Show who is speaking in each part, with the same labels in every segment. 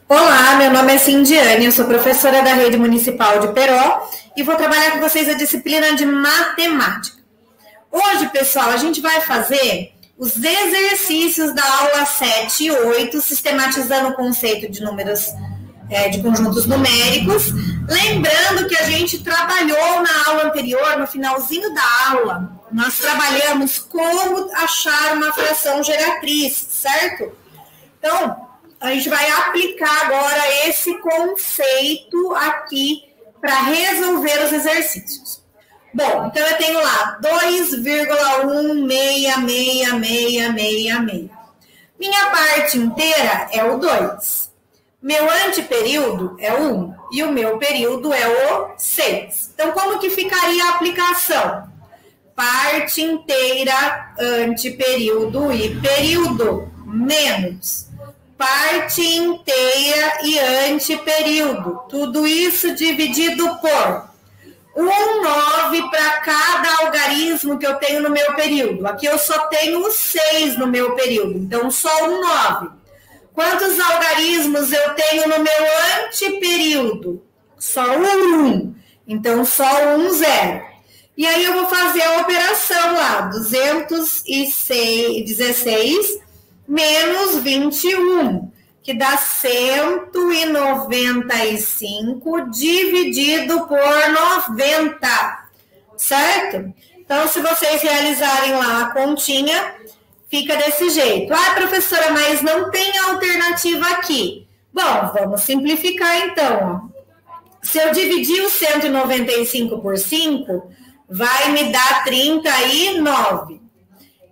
Speaker 1: Olá, meu nome é Cindiane, eu sou professora da Rede Municipal de Peró e vou trabalhar com vocês a disciplina de matemática. Hoje, pessoal, a gente vai fazer os exercícios da aula 7 e 8, sistematizando o conceito de números, de conjuntos numéricos. Lembrando que a gente trabalhou na aula anterior, no finalzinho da aula, nós trabalhamos como achar uma fração geratriz, certo? Então, a gente vai aplicar agora esse conceito aqui para resolver os exercícios. Bom, então eu tenho lá 2,1666666. Minha parte inteira é o 2. Meu anteperíodo é o 1 e o meu período é o 6. Então, como que ficaria a aplicação? Parte inteira, anteperíodo e período, menos parte inteira e anteperíodo. Tudo isso dividido por 9 para cada algarismo que eu tenho no meu período. Aqui eu só tenho 6 no meu período, então só 9. Quantos algarismos eu tenho no meu anteperíodo? Só 1. Então só 0. E aí eu vou fazer a operação lá, 216 menos 21, que dá 195 dividido por 90, certo? Então, se vocês realizarem lá a continha, fica desse jeito. Ah, professora, mas não tem alternativa aqui. Bom, vamos simplificar então. Se eu dividir o 195 por 5, vai me dar 39.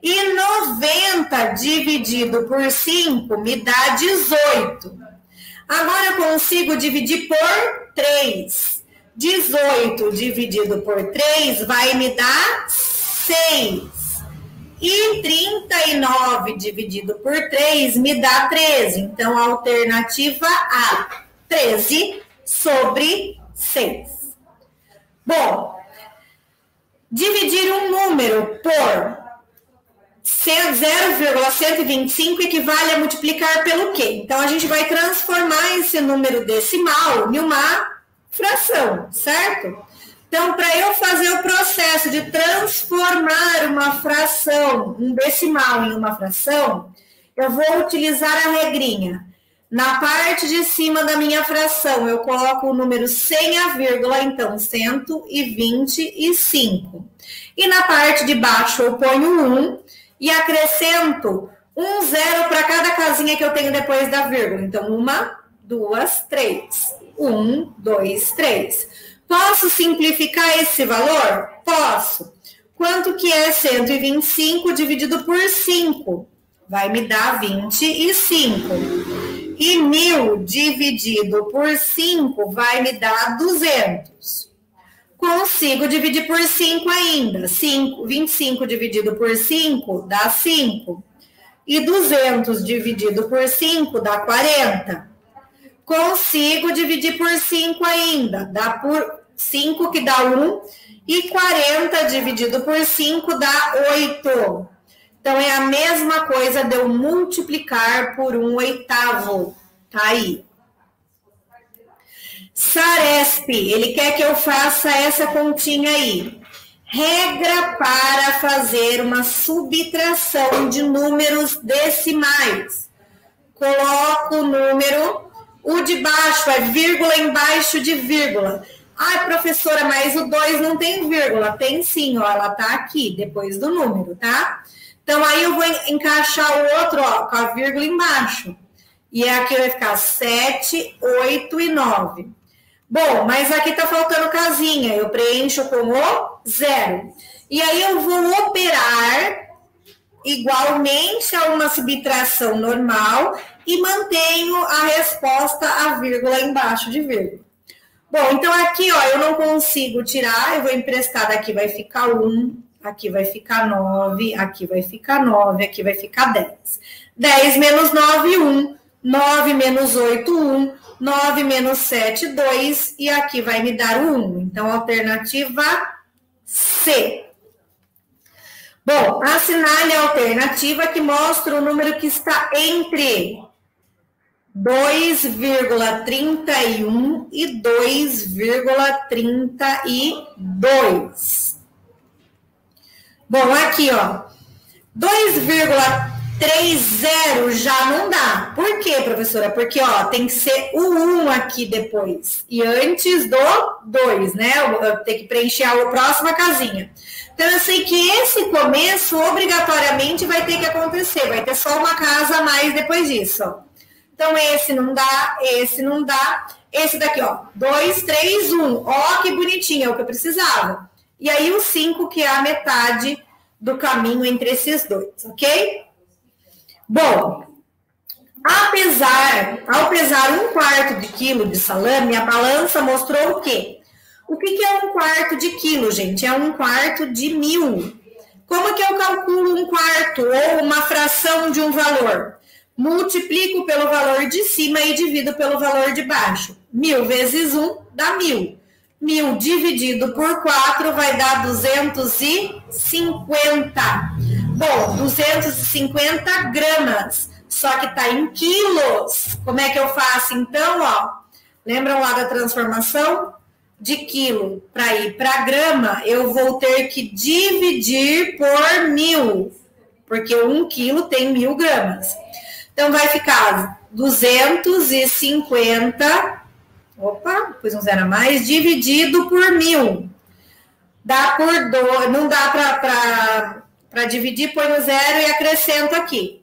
Speaker 1: E 90 dividido por 5 me dá 18. Agora eu consigo dividir por 3. 18 dividido por 3 vai me dar 6. E 39 dividido por 3 me dá 13. Então, a alternativa A, 13 sobre 6. Bom, dividir um número por 0,125 equivale a multiplicar pelo quê? Então, a gente vai transformar esse número decimal em uma fração, certo? Então, para eu fazer o processo de transformar uma fração, um decimal em uma fração, eu vou utilizar a regrinha. Na parte de cima da minha fração, eu coloco o número sem a vírgula, então 125. E na parte de baixo eu ponho 1 e acrescento 0 para cada casinha que eu tenho depois da vírgula. Então, 1, 2, 3. 1, 2, 3. Posso simplificar esse valor? Posso. Quanto que é 125 dividido por 5? Vai me dar 25. E 1.000 dividido por 5 vai me dar 200. Consigo dividir por 5 ainda. 25 dividido por 5 dá 5. E 200 dividido por 5 dá 40. Consigo dividir por 5 ainda. Dá por 5 que dá 1. E 40 dividido por 5 dá 8. Então, é a mesma coisa de eu multiplicar por 1/8. Tá aí. Saresp, ele quer que eu faça essa continha aí. Regra para fazer uma subtração de números decimais. Coloco o número, o de baixo é vírgula embaixo de vírgula. Ai, professora, mas o 2 não tem vírgula. Tem sim, ó, ela tá aqui, depois do número, tá? Então, aí eu vou encaixar o outro, ó, com a vírgula embaixo. E aqui vai ficar 7, 8 e 9. Bom, mas aqui tá faltando casinha. Eu preencho com o 0. E aí eu vou operar igualmente a uma subtração normal e mantenho a resposta a vírgula embaixo de vírgula. Bom, então aqui, ó, eu não consigo tirar. Eu vou emprestar daqui, vai ficar 1. Aqui vai ficar 9. Aqui vai ficar 9. Aqui vai ficar 10. 10 menos 9, 1. 9 menos 8, 1. 9 menos 7, 2, e aqui vai me dar o 1. Então, alternativa C. Bom, assinale a alternativa que mostra o número que está entre 2,31 e 2,32. Bom, aqui, ó, 2,30 já não dá. Por quê, professora? Porque, ó, tem que ser o 1 aqui depois. E antes do 2, né? Eu tenho que preencher a próxima casinha. Então, eu sei que esse começo, obrigatoriamente, vai ter que acontecer. Vai ter só uma casa a mais depois disso, ó. Então, esse não dá, esse não dá. Esse daqui, ó, 2, 3, 1. Ó, que bonitinho, é o que eu precisava. E aí, o 5, que é a metade do caminho entre esses dois, ok? Bom, ao pesar 1/4 de quilo de salame, a balança mostrou o quê? O que é 1/4 de quilo, gente? É 1/4 de 1000. Como que eu calculo 1/4 ou uma fração de um valor? Multiplico pelo valor de cima e divido pelo valor de baixo. 1000 vezes 1 dá 1000. 1000 dividido por 4 vai dar 250. Bom, 250 gramas. Só que tá em quilos. Como é que eu faço então, ó? Lembram lá da transformação? De quilo para ir para grama, eu vou ter que dividir por 1000. Porque 1 quilo tem 1000 gramas. Então, vai ficar 250, opa, pus um zero a mais, dividido por 1000. Dá por 2, não dá para dividir, põe no zero e acrescento aqui.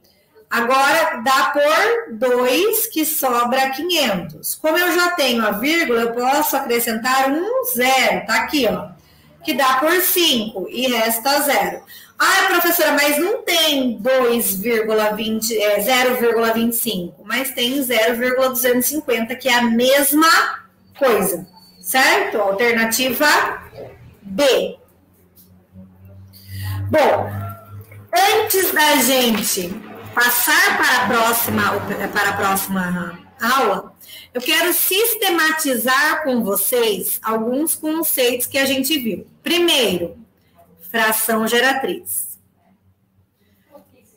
Speaker 1: Agora, dá por 2, que sobra 500. Como eu já tenho a vírgula, eu posso acrescentar um zero, tá aqui, ó, que dá por 5 e resta 0. Ah, professora, mas não tem 0,25, mas tem 0,250, que é a mesma coisa, certo? Alternativa B. Bom, antes da gente passar para a próxima aula, eu quero sistematizar com vocês alguns conceitos que a gente viu. Primeiro, fração geratriz.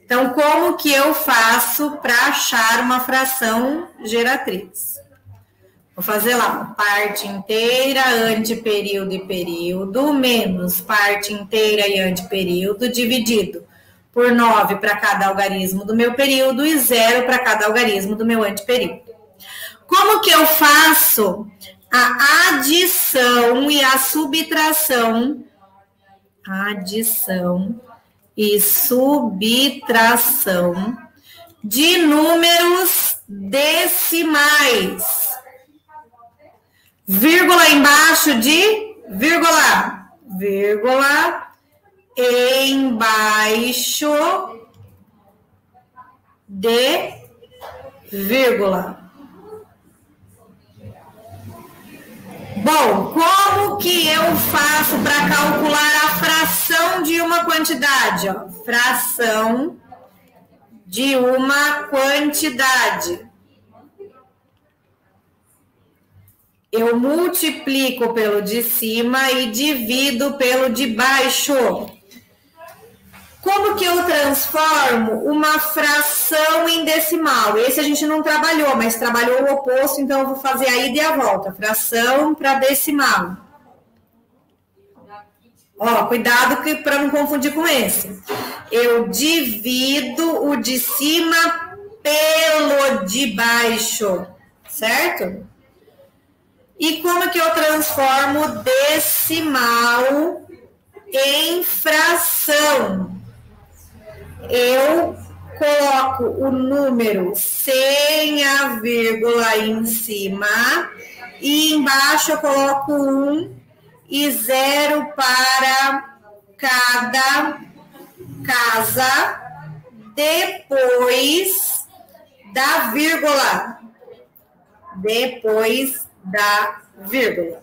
Speaker 1: Então, como que eu faço para achar uma fração geratriz? Vou fazer lá, parte inteira, anteperíodo e período, menos parte inteira e anteperíodo, dividido por 9 para cada algarismo do meu período e 0 para cada algarismo do meu anteperíodo. Como que eu faço a adição e a subtração? Adição e subtração de números decimais. Vírgula embaixo de vírgula. Vírgula embaixo de vírgula. Bom, como que eu faço para calcular a fração de uma quantidade? Ó, fração de uma quantidade. Eu multiplico pelo de cima e divido pelo de baixo. Como que eu transformo uma fração em decimal? Esse a gente não trabalhou, mas trabalhou o oposto, então eu vou fazer a ida e a volta. Fração para decimal. Ó, cuidado para não confundir com esse. Eu divido o de cima pelo de baixo, certo? E como que eu transformo decimal em fração? Eu coloco o número sem a vírgula em cima e embaixo eu coloco 1 e 0 para cada casa depois da vírgula. Depois da vírgula.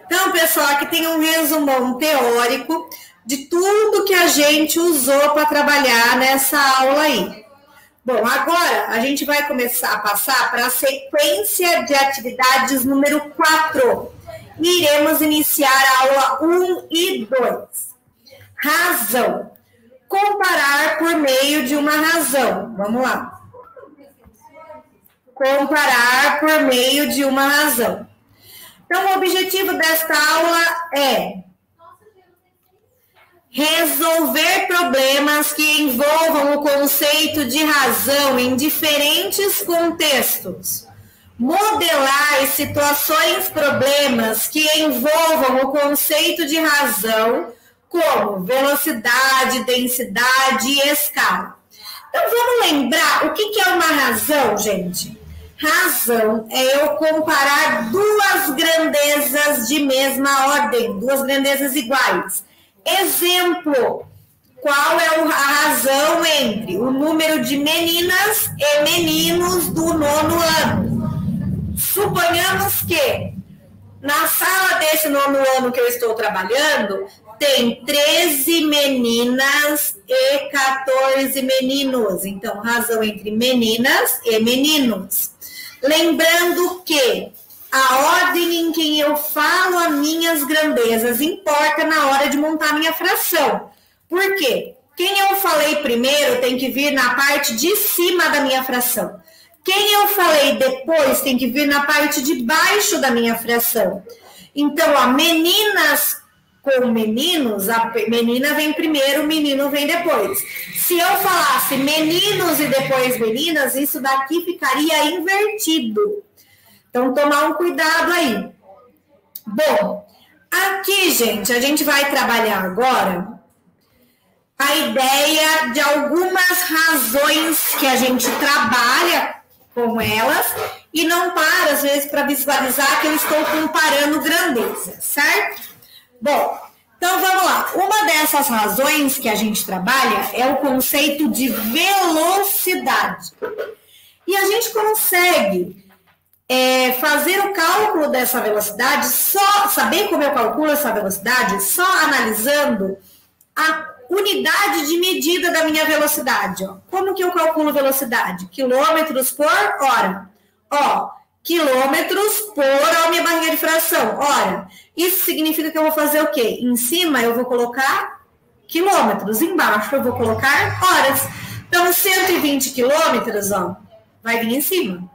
Speaker 1: Então, pessoal, aqui tem um resumão teórico de tudo que a gente usou para trabalhar nessa aula aí. Bom, agora a gente vai começar a passar para a sequência de atividades número 4. E iremos iniciar a aula 1 e 2. Razão. Comparar por meio de uma razão. Vamos lá. comparar por meio de uma razão. Então, o objetivo desta aula é resolver problemas que envolvam o conceito de razão em diferentes contextos. Modelar situações, problemas que envolvam o conceito de razão, como velocidade, densidade e escala. Então, vamos lembrar o que é uma razão, gente? Razão é eu comparar duas grandezas de mesma ordem, duas grandezas iguais. Exemplo, qual é a razão entre o número de meninas e meninos do 9º ano? Suponhamos que na sala desse 9º ano que eu estou trabalhando, tem 13 meninas e 14 meninos. Então, razão entre meninas e meninos. Lembrando que a ordem em que eu falo as minhas grandezas importa na hora de montar minha fração. Por quê? Quem eu falei primeiro tem que vir na parte de cima da minha fração. Quem eu falei depois tem que vir na parte de baixo da minha fração. Então, ó, meninas com meninos, a menina vem primeiro, o menino vem depois. Se eu falasse meninos e depois meninas, isso daqui ficaria invertido. Então, tomar um cuidado aí. Bom, aqui, gente, a gente vai trabalhar agora a ideia de algumas razões que a gente trabalha com elas e não para, às vezes, para visualizar que eu estou comparando grandeza, certo? Bom, então vamos lá. Uma dessas razões que a gente trabalha é o conceito de velocidade. E a gente consegue fazer o cálculo dessa velocidade, só saber como eu calculo essa velocidade, só analisando a unidade de medida da minha velocidade. Ó. Como que eu calculo velocidade? Quilômetros por hora. Ó, quilômetros por a minha barrinha de fração. Ora, isso significa que eu vou fazer o quê? Em cima eu vou colocar quilômetros, embaixo eu vou colocar horas. Então, 120 quilômetros, ó, vai vir em cima.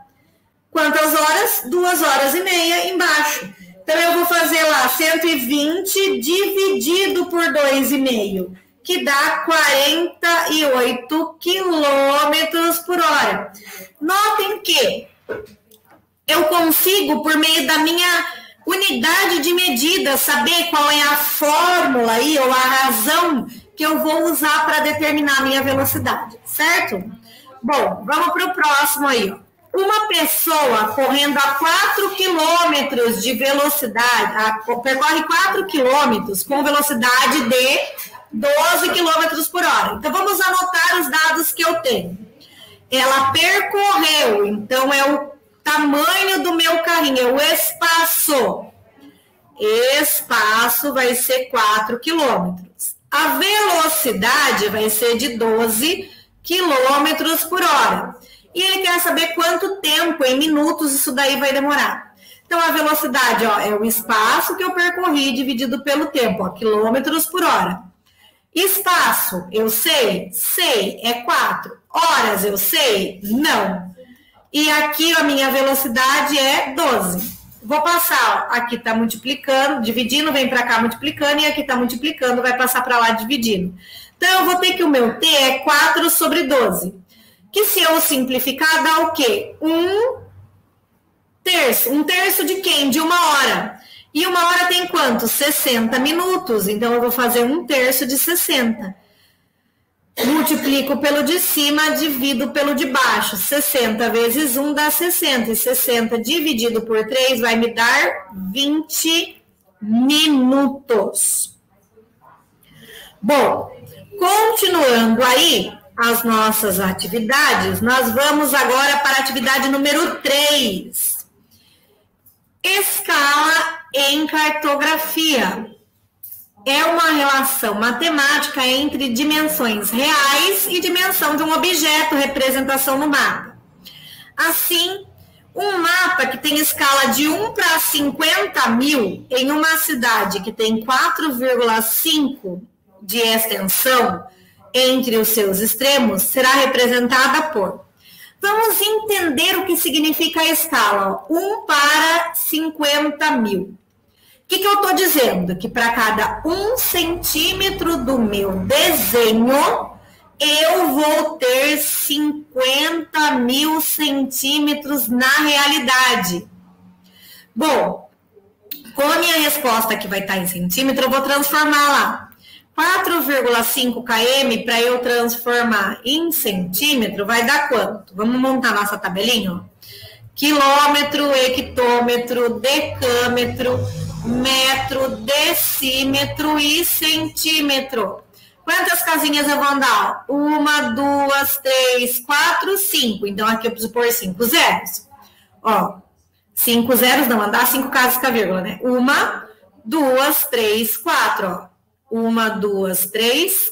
Speaker 1: Quantas horas? 2 horas e meia embaixo. Então, eu vou fazer lá 120 dividido por 2,5, que dá 48 quilômetros por hora. Notem que eu consigo, por meio da minha unidade de medida, saber qual é a fórmula aí, ou a razão que eu vou usar para determinar a minha velocidade, certo? Bom, vamos para o próximo aí, ó. Uma pessoa correndo a 4 quilômetros de velocidade, percorre 4 quilômetros com velocidade de 12 quilômetros por hora. Então, vamos anotar os dados que eu tenho. Ela percorreu, então é o tamanho do meu carrinho, é o espaço. Espaço vai ser 4 quilômetros. A velocidade vai ser de 12 quilômetros por hora. E ele quer saber quanto tempo, em minutos, isso daí vai demorar. Então, a velocidade, ó, é o espaço que eu percorri dividido pelo tempo, ó, quilômetros por hora. Espaço, eu sei? Sei, é 4. Horas, eu sei? Não. E aqui a minha velocidade é 12. Vou passar, ó, aqui está multiplicando, dividindo, vem para cá multiplicando, e aqui está multiplicando, vai passar para lá dividindo. Então, eu vou ter que o meu T é 4 sobre 12. Que se eu simplificar, dá o quê? 1 terço. 1 terço de quem? De 1 hora. E 1 hora tem quanto? 60 minutos. Então, eu vou fazer 1 terço de 60. Multiplico pelo de cima, divido pelo de baixo. 60 vezes 1 dá 60. E 60 dividido por 3 vai me dar 20 minutos. Bom, continuando aí as nossas atividades, nós vamos agora para a atividade número 3. Escala em cartografia. É uma relação matemática entre dimensões reais e dimensão de um objeto, representação no mapa. Assim, um mapa que tem escala de 1 para 50 mil em uma cidade que tem 4,5 de extensão entre os seus extremos será representada por Vamos entender o que significa a escala. 1 para 50 mil. O que eu estou dizendo? Que para cada 1 centímetro do meu desenho, eu vou ter 50 mil centímetros na realidade. Bom, como a minha resposta aqui vai estar em centímetro, eu vou transformar lá. 4,5 km para eu transformar em centímetro vai dar quanto? Vamos montar nossa tabelinha? Ó. Quilômetro, hectômetro, decâmetro, metro, decímetro e centímetro. Quantas casinhas eu vou andar? 1, 2, 3, 4, 5. Então, aqui eu preciso pôr 5 zeros. Ó, 5 zeros não, andar 5 casas com a vírgula, né? 1, 2, 3, 4, ó. 1, 2, 3,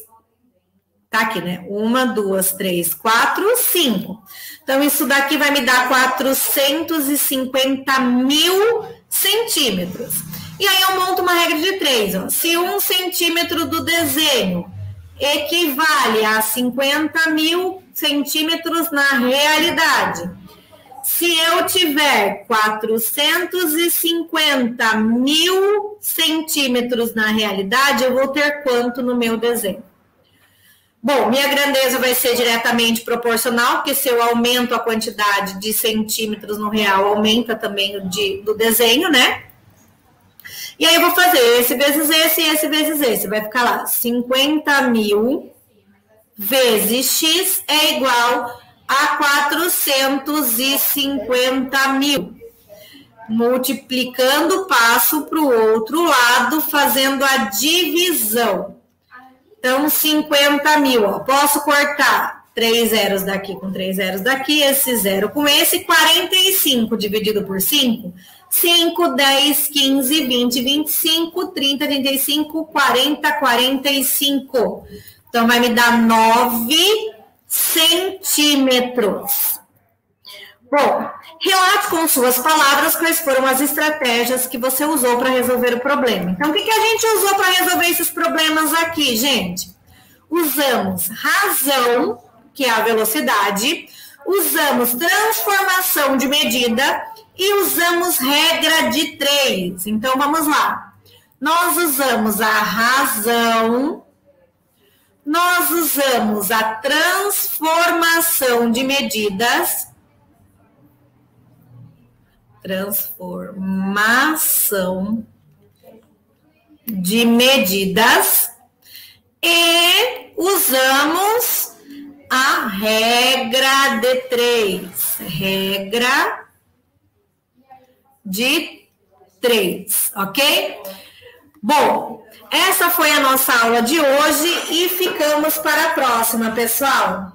Speaker 1: tá aqui, né? 1, 2, 3, 4, 5. Então, isso daqui vai me dar 450 mil centímetros. E aí, eu monto uma regra de 3, ó. Se 1 centímetro do desenho equivale a 50 mil centímetros na realidade, se eu tiver 450 mil centímetros na realidade, eu vou ter quanto no meu desenho? Bom, minha grandeza vai ser diretamente proporcional, porque se eu aumento a quantidade de centímetros no real, aumenta também o do desenho, né? E aí eu vou fazer esse vezes esse e esse vezes esse. Vai ficar lá, 50 mil vezes x é igual a 450 mil. Multiplicando, passo para o outro lado, fazendo a divisão. Então, 50 mil, ó, posso cortar 3 zeros daqui com 3 zeros daqui, esse zero com esse, 45 dividido por 5, 5, 10, 15, 20, 25, 30, 35, 40, 45. Então, vai me dar 9 centímetros. Bom, relate com suas palavras quais foram as estratégias que você usou para resolver o problema. Então, o que a gente usou para resolver esses problemas aqui, gente? Usamos razão, que é a velocidade, usamos transformação de medida e usamos regra de 3. Então, vamos lá. Nós usamos a razão, nós usamos a transformação de medidas, e usamos a regra de 3. Regra de 3, ok? Bom, essa foi a nossa aula de hoje e ficamos para a próxima, pessoal.